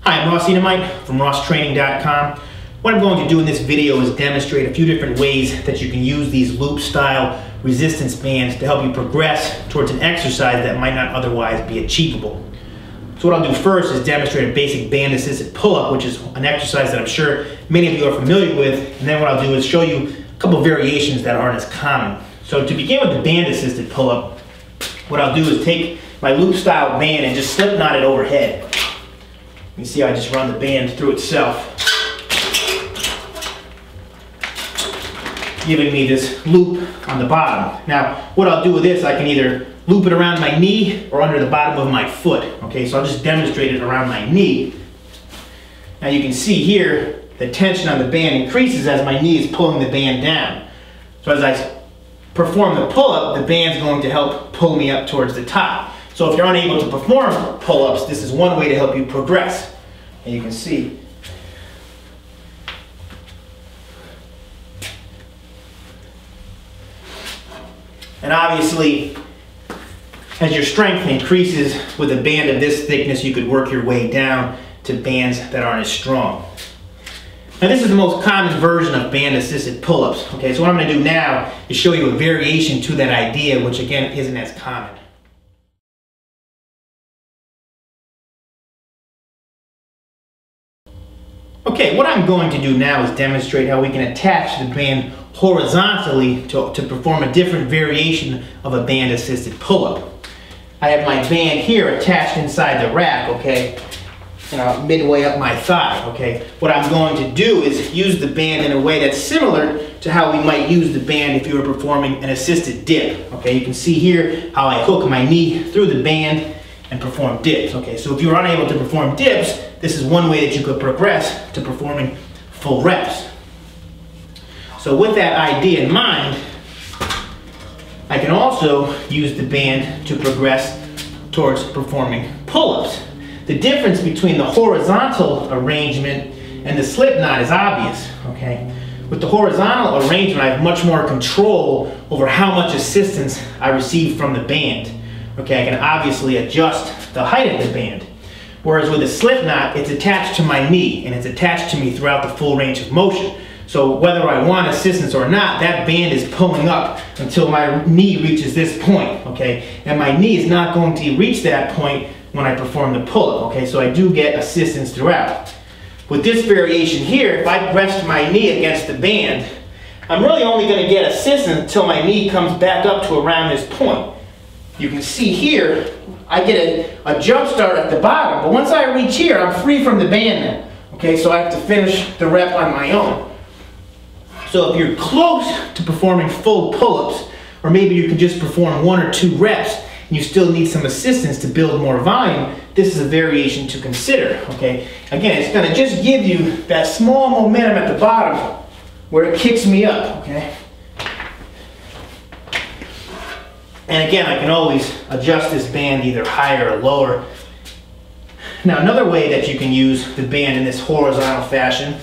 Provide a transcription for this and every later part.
Hi, I'm Ross Enamait from rosstraining.com. What I'm going to do in this video is demonstrate a few different ways that you can use these loop style resistance bands to help you progress towards an exercise that might not otherwise be achievable. So what I'll do first is demonstrate a basic band assisted pull-up, which is an exercise that I'm sure many of you are familiar with, and then what I'll do is show you a couple of variations that aren't as common. So to begin with the band assisted pull-up, what I'll do is take my loop style band and just slip knot it overhead. You can see I just run the band through itself, giving me this loop on the bottom. Now, what I'll do with this, I can either loop it around my knee or under the bottom of my foot. Okay, so I'll just demonstrate it around my knee. Now you can see here, the tension on the band increases as my knee is pulling the band down. So as I perform the pull-up, the band's going to help pull me up towards the top. So if you're unable to perform pull-ups, this is one way to help you progress. And you can see and obviously, as your strength increases with a band of this thickness, you could work your way down to bands that aren't as strong. Now this is the most common version of band assisted pull-ups. Okay, so what I'm going to do now is show you a variation to that idea, which again isn't as common. Okay, what I'm going to do now is demonstrate how we can attach the band horizontally to perform a different variation of a band assisted pull-up. I have my band here attached inside the rack, okay, midway up my thigh, okay. What I'm going to do is use the band in a way that's similar to how we might use the band if you were performing an assisted dip, okay. You can see here how I hook my knee through the band and perform dips, okay. So if you're unable to perform dips, this is one way that you could progress to performing full reps. So with that idea in mind, I can also use the band to progress towards performing pull-ups. The difference between the horizontal arrangement and the slip knot is obvious, okay? With the horizontal arrangement, I have much more control over how much assistance I receive from the band. Okay, I can obviously adjust the height of the band. Whereas with a slip knot, it's attached to my knee and it's attached to me throughout the full range of motion. So whether I want assistance or not, that band is pulling up until my knee reaches this point, okay? And my knee is not going to reach that point when I perform the pull-up, okay? So I do get assistance throughout. With this variation here, if I rest my knee against the band, I'm really only going to get assistance until my knee comes back up to around this point. You can see here, I get a jump start at the bottom, but once I reach here, I'm free from the band now. Okay, so I have to finish the rep on my own. So if you're close to performing full pull-ups, or maybe you can just perform 1 or 2 reps, and you still need some assistance to build more volume, this is a variation to consider, okay? Again, it's gonna just give you that small momentum at the bottom where it kicks me up, okay? And again, I can always adjust this band either higher or lower. Now, another way that you can use the band in this horizontal fashion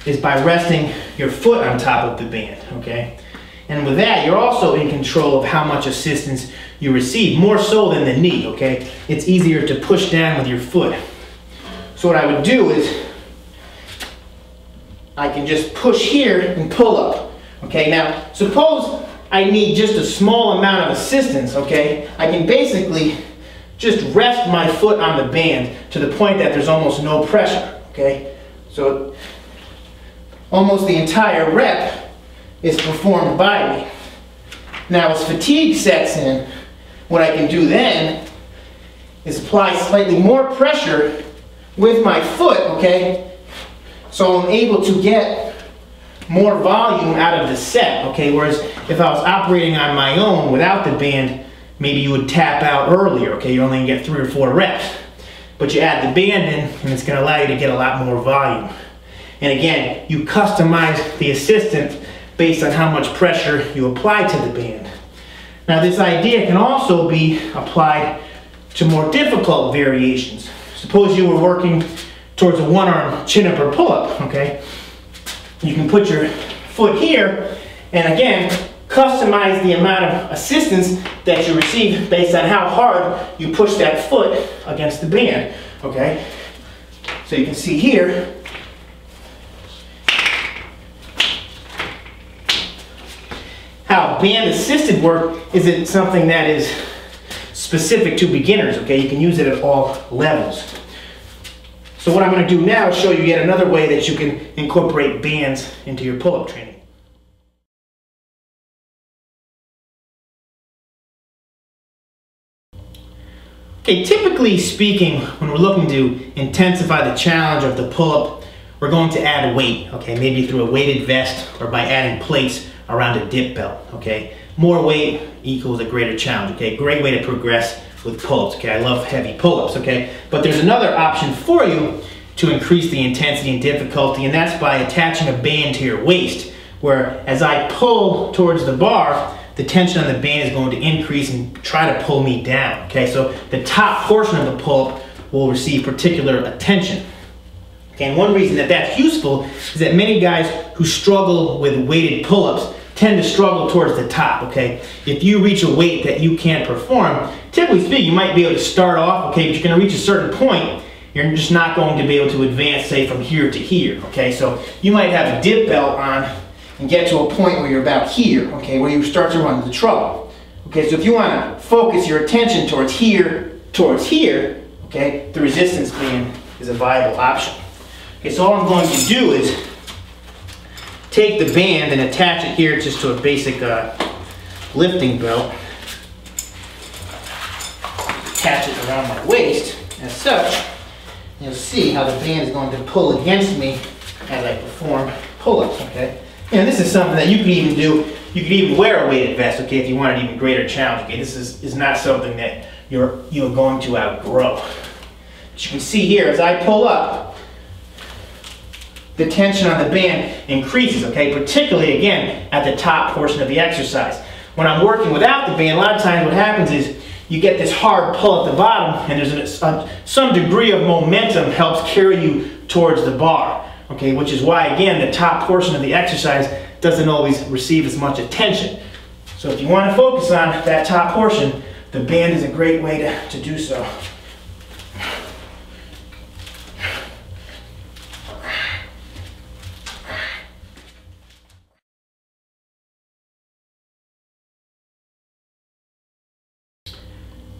is by resting your foot on top of the band, okay? And with that, you're also in control of how much assistance you receive, more so than the knee, okay? It's easier to push down with your foot. So what I would do is, I can just push here and pull up, okay? Now, suppose I need just a small amount of assistance, okay? I can basically just rest my foot on the band to the point that there's almost no pressure, okay? So almost the entire rep is performed by me. Now as fatigue sets in, what I can do then is apply slightly more pressure with my foot, okay? So I'm able to get more volume out of the set, okay? Whereas if I was operating on my own without the band, maybe you would tap out earlier, okay? You only can get 3 or 4 reps. But you add the band in, and it's gonna allow you to get a lot more volume. And again, you customize the assistance based on how much pressure you apply to the band. Now this idea can also be applied to more difficult variations. Suppose you were working towards a 1-arm chin-up or pull-up, okay? You can put your foot here, and again, customize the amount of assistance that you receive based on how hard you push that foot against the band, okay? So you can see here, how band-assisted work isn't something that is specific to beginners, okay? You can use it at all levels. So what I'm going to do now is show you yet another way that you can incorporate bands into your pull-up training. Okay, typically speaking, when we're looking to intensify the challenge of the pull-up, we're going to add weight, okay? Maybe through a weighted vest or by adding plates around a dip belt, okay? More weight equals a greater challenge, okay? Great way to progress with pull-ups, okay? I love heavy pull-ups, okay? But there's another option for you to increase the intensity and difficulty, and that's by attaching a band to your waist, where as I pull towards the bar, the tension on the band is going to increase and try to pull me down, okay? So the top portion of the pull-up will receive particular attention. Okay, and one reason that that's useful is that many guys who struggle with weighted pull-ups tend to struggle towards the top, okay? If you reach a weight that you can't perform, typically speaking, you might be able to start off, okay, but you're gonna reach a certain point, you're just not going to be able to advance, say, from here to here, okay? So you might have a dip belt on and get to a point where you're about here, okay, where you start to run into trouble. Okay, so if you want to focus your attention towards here, okay, the resistance band is a viable option. Okay, so all I'm going to do is take the band and attach it here just to a basic lifting belt. Attach it around my waist as such. You'll see how the band is going to pull against me as I perform pull-ups, okay? And this is something that you could even do. You could even wear a weighted vest, okay, if you want an even greater challenge, okay? This is not something that you're going to outgrow. But you can see here, as I pull up, the tension on the band increases, okay? Particularly, again, at the top portion of the exercise. When I'm working without the band, a lot of times what happens is you get this hard pull at the bottom, and there's some degree of momentum helps carry you towards the bar. Okay, which is why, again, the top portion of the exercise doesn't always receive as much attention. So if you want to focus on that top portion, the band is a great way to do so.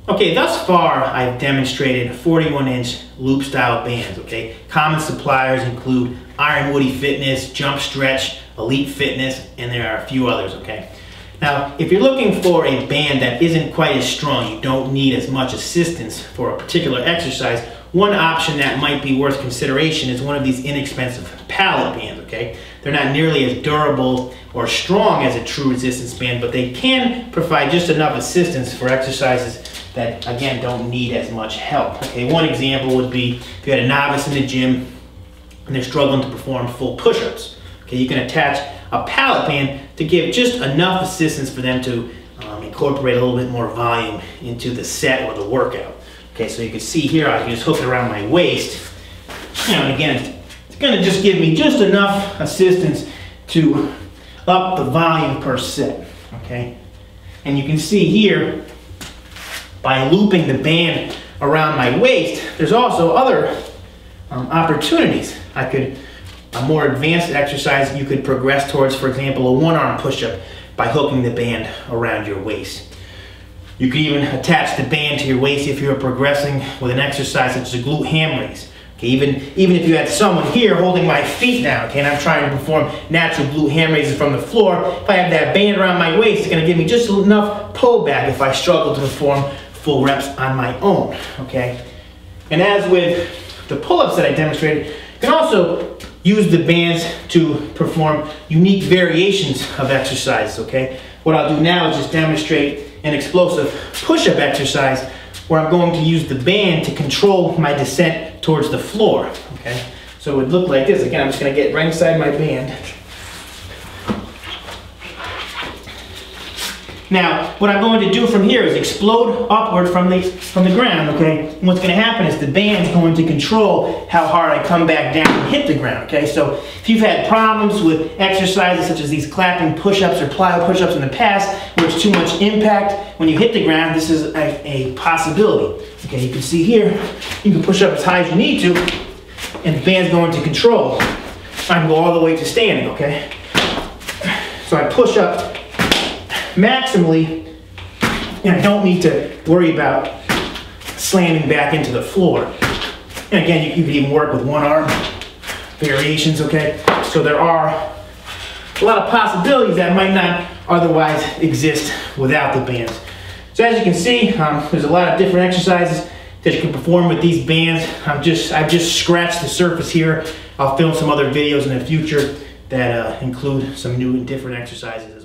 Okay, thus far I've demonstrated 41-inch loop-style bands, okay? Common suppliers include Ironwoody Fitness, Jump Stretch, Elite Fitness, and there are a few others, okay? Now, if you're looking for a band that isn't quite as strong, you don't need as much assistance for a particular exercise, one option that might be worth consideration is one of these inexpensive pallet bands, okay? They're not nearly as durable or strong as a true resistance band, but they can provide just enough assistance for exercises that, again, don't need as much help. Okay, one example would be if you had a novice in the gym and they're struggling to perform full push-ups. Okay, you can attach a pallet band to give just enough assistance for them to incorporate a little bit more volume into the set or the workout. Okay, so you can see here, I can just hook it around my waist. And again, it's gonna just give me just enough assistance to up the volume per set, okay? And you can see here, by looping the band around my waist, there's also other opportunities. A more advanced exercise you could progress towards, for example, a one-arm push-up by hooking the band around your waist. You could even attach the band to your waist if you're progressing with an exercise such as a glute ham raise. Okay, even if you had someone here holding my feet down, okay, and I'm trying to perform natural glute ham raises from the floor, if I have that band around my waist, it's going to give me just enough pullback if I struggle to perform full reps on my own, okay? And as with the pull-ups that I demonstrated, you can also use the bands to perform unique variations of exercises, okay? What I'll do now is just demonstrate an explosive push-up exercise where I'm going to use the band to control my descent towards the floor, okay? So it would look like this. Again, I'm just gonna get right inside my band. Now, what I'm going to do from here is explode upward from the ground, okay? And what's going to happen is the band's going to control how hard I come back down and hit the ground, okay? So if you've had problems with exercises such as these clapping push-ups or plyo push-ups in the past, where it's too much impact when you hit the ground, this is a possibility. Okay, you can see here, you can push up as high as you need to, and the band's going to control. I can go all the way to standing, okay? So I push up maximally, and I don't need to worry about slamming back into the floor. And again, you can even work with one arm variations, okay? So there are a lot of possibilities that might not otherwise exist without the bands. So as you can see, there's a lot of different exercises that you can perform with these bands. I've just scratched the surface here. I'll film some other videos in the future that include some new and different exercises.